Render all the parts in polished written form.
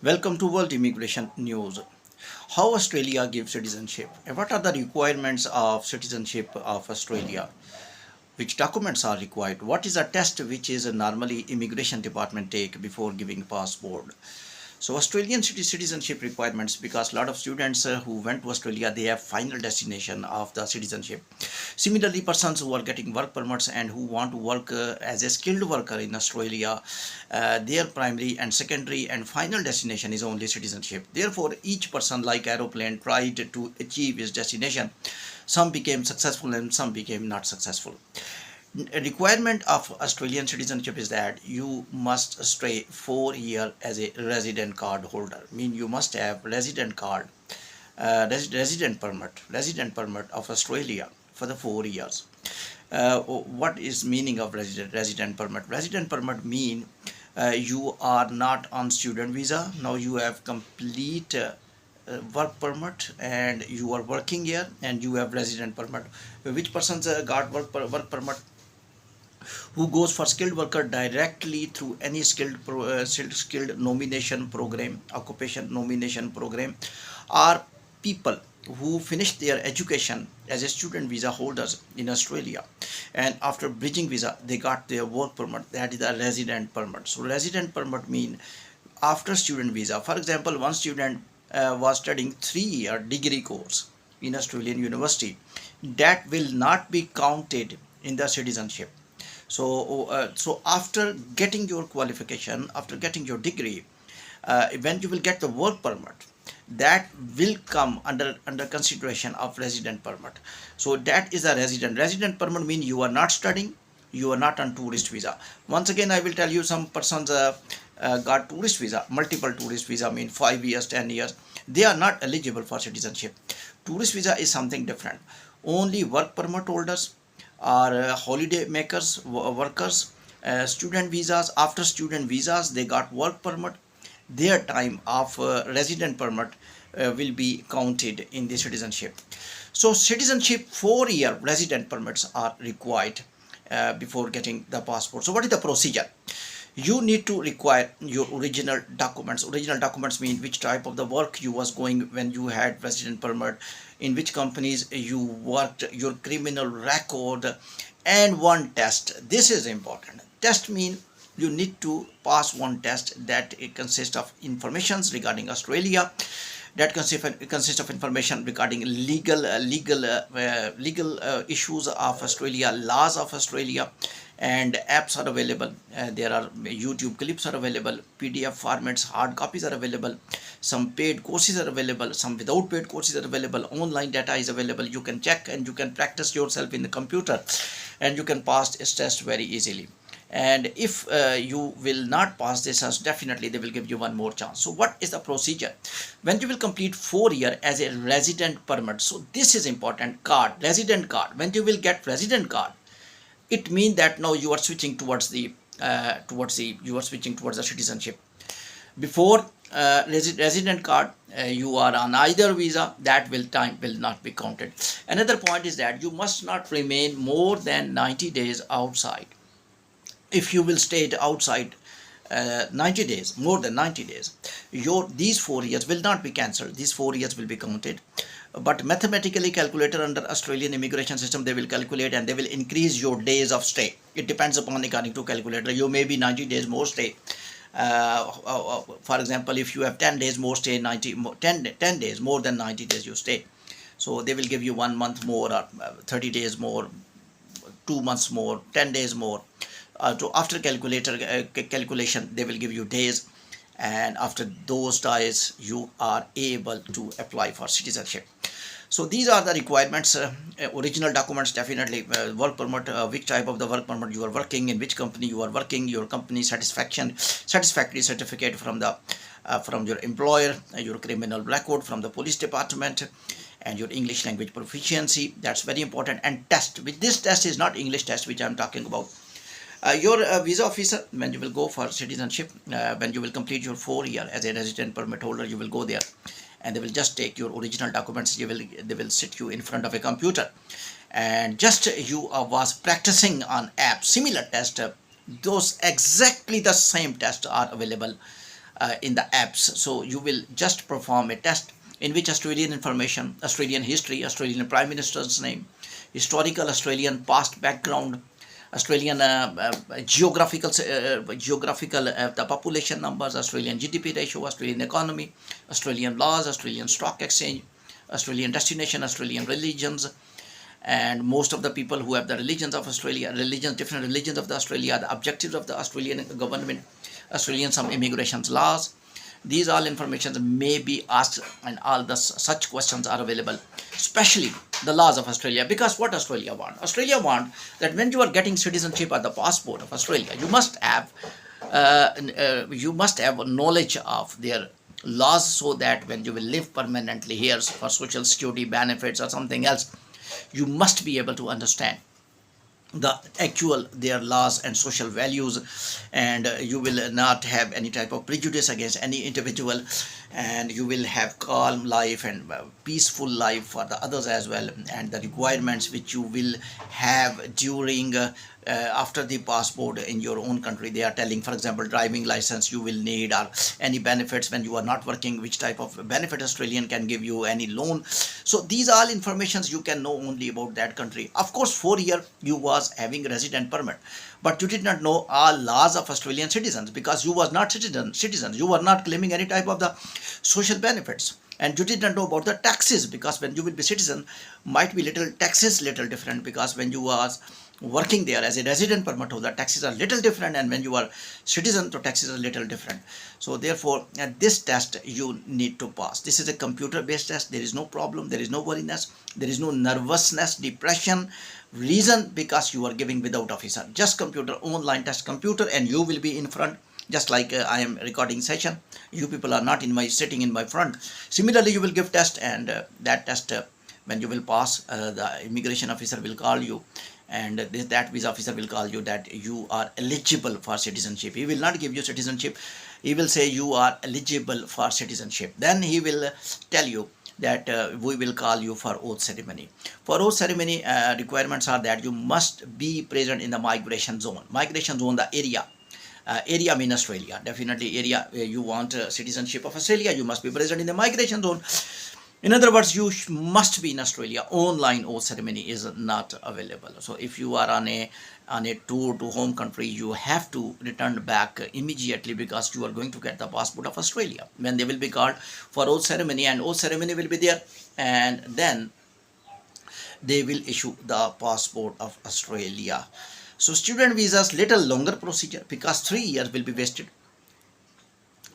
Welcome to World Immigration News. How Australia gives citizenship? And what are the requirements of citizenship of Australia? Which documents are required? What is a test which is normally immigration department take before giving passport? So Australian citizenship requirements, because a lot of students who went to Australia, they have final destination of the citizenship. Similarly, persons who are getting work permits and who want to work as a skilled worker in Australia, their primary and secondary and final destination is only citizenship. Therefore, each person, like aeroplane, tried to achieve his destination. Some became successful and some became not successful. A requirement of Australian citizenship is that you must stay 4 years as a resident card holder. Mean you must have resident card, resident permit of Australia for the 4 years. What is meaning of resident permit? Resident permit mean you are not on student visa. Now you have complete work permit and you are working here and you have resident permit. Which persons got work permit? Who goes for skilled worker directly through any skilled nomination program, occupation nomination program, or people who finished their education as a student visa holders in Australia, and after bridging visa they got their work permit, that is a resident permit. So resident permit mean after student visa. For example, one student was studying 3-year degree course in Australian university, that will not be counted in the citizenship. So after getting your qualification, after getting your degree, when you will get the work permit, that will come under consideration of resident permit. So that is a resident permit mean you are not studying, you are not on tourist visa. Once again, I will tell you, some persons got tourist visa, multiple tourist visa, mean 5 years, 10 years, they are not eligible for citizenship. Tourist visa is something different. Only work permit holders or holiday makers, workers, student visas. After student visas they got work permit, their time of resident permit will be counted in the citizenship. So citizenship 4-year resident permits are required before getting the passport. So what is the procedure? You need to require your original documents. Original documents mean which type of the work you was going when you had resident permit, in which companies you worked, your criminal record, and one test. This is important. Test mean you need to pass one test that it consists of informations regarding Australia, that consists of information regarding legal issues of Australia, laws of Australia, and apps are available. There are YouTube clips are available, PDF formats, hard copies are available, some paid courses are available, some without paid courses are available, online data is available. You can check and you can practice yourself in the computer and you can pass this test very easily. And if you will not pass this test, definitely they will give you one more chance. So what is the procedure? When you will complete 4 years as a resident permit, so this is important, card, resident card. When you will get resident card, it means that now you are switching towards the citizenship. Before resident card, you are on either visa, that time will not be counted. Another point is that you must not remain more than 90 days outside. If you will stay outside 90 days, more than 90 days, these 4 years will not be cancelled. These 4 years will be counted. But mathematically calculator under Australian immigration system, they will calculate and they will increase your days of stay. It depends upon according to calculator. You may be 90 days more stay. For example, if you have 10 days more stay, 10 days more than 90 days you stay. So they will give you 1 month more, or 30 days more, 2 months more, 10 days more. So after calculation, they will give you days, and after those days you are able to apply for citizenship. So these are the requirements. Original documents, definitely work permit, which type of the work permit you are working, in which company you are working, your company satisfactory certificate from your employer, your criminal record from the police department, and your English language proficiency. That's very important. And test, with this test is not English test which I am talking about. Your visa officer, when you will go for citizenship, when you will complete your 4 years as a resident permit holder, you will go there and they will just take your original documents. They will sit you in front of a computer and just you was practicing on app, similar test. Those exactly the same tests are available in the apps. So you will just perform a test in which Australian information, Australian history, Australian Prime Minister's name, historical Australian past background, Australian geographical the population numbers, Australian GDP ratio, Australian economy, Australian laws, Australian stock exchange, Australian destination, Australian religions, and most of the people who have the religions of Australia, different religions of the Australia, the objectives of the Australian government, Australian some immigration laws. These all information may be asked, and all the such questions are available, especially the laws of Australia. Because what Australia want that when you are getting citizenship or the passport of Australia, you must have knowledge of their laws, so that when you will live permanently here for social security benefits or something else, you must be able to understand the actual their laws and social values, and you will not have any type of prejudice against any individual, and you will have calm life and peaceful life for the others as well. And the requirements which you will have during after the passport in your own country, they are telling, for example, driving license you will need, or any benefits when you are not working, which type of benefit Australian can give you, any loan. So these all informations you can know only about that country. Of course, 4 year you was having resident permit, but you did not know all laws of Australian citizens, because you was not citizens, you were not claiming any type of the social benefits, and you did not know about the taxes, because when you will be citizen, might be little taxes little different, because when you was working there as a resident permit holder, taxes are little different, and when you are citizen, the taxes are little different. So therefore this test you need to pass. This is a computer based test. There is no problem, there is no worriness, there is no nervousness, depression. Reason, because you are giving without officer, just computer, online test, computer, and you will be in front, just like I am recording session. You people are not in my sitting in my front. Similarly, you will give test, and that test when you will pass, the immigration officer will call you, and that visa officer will call you that you are eligible for citizenship. He will not give you citizenship, he will say you are eligible for citizenship. Then he will tell you that we will call you for oath ceremony. For oath ceremony, requirements are that you must be present in the migration zone. Migration zone, the area. Area mean Australia. Definitely area, you want citizenship of Australia, you must be present in the migration zone. In other words, you must be in Australia. Online oath ceremony is not available. So if you are on a tour to home country, you have to return back immediately, because you are going to get the passport of Australia when they will be called for oath ceremony, and oath ceremony will be there, and then they will issue the passport of Australia. So student visas, little longer procedure, because 3 years will be wasted,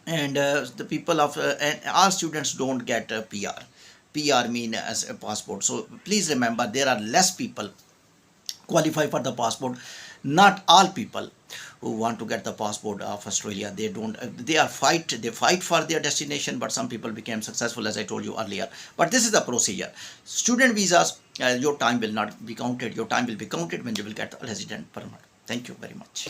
and the people of and all students don't get PR. PR mean as a passport. So please remember, there are less people qualify for the passport. Not all people who want to get the passport of Australia, they don't, they fight for their destination, but some people became successful, as I told you earlier. But this is the procedure. Student visas, your time will not be counted. Your time will be counted when you will get the resident permit. Thank you very much.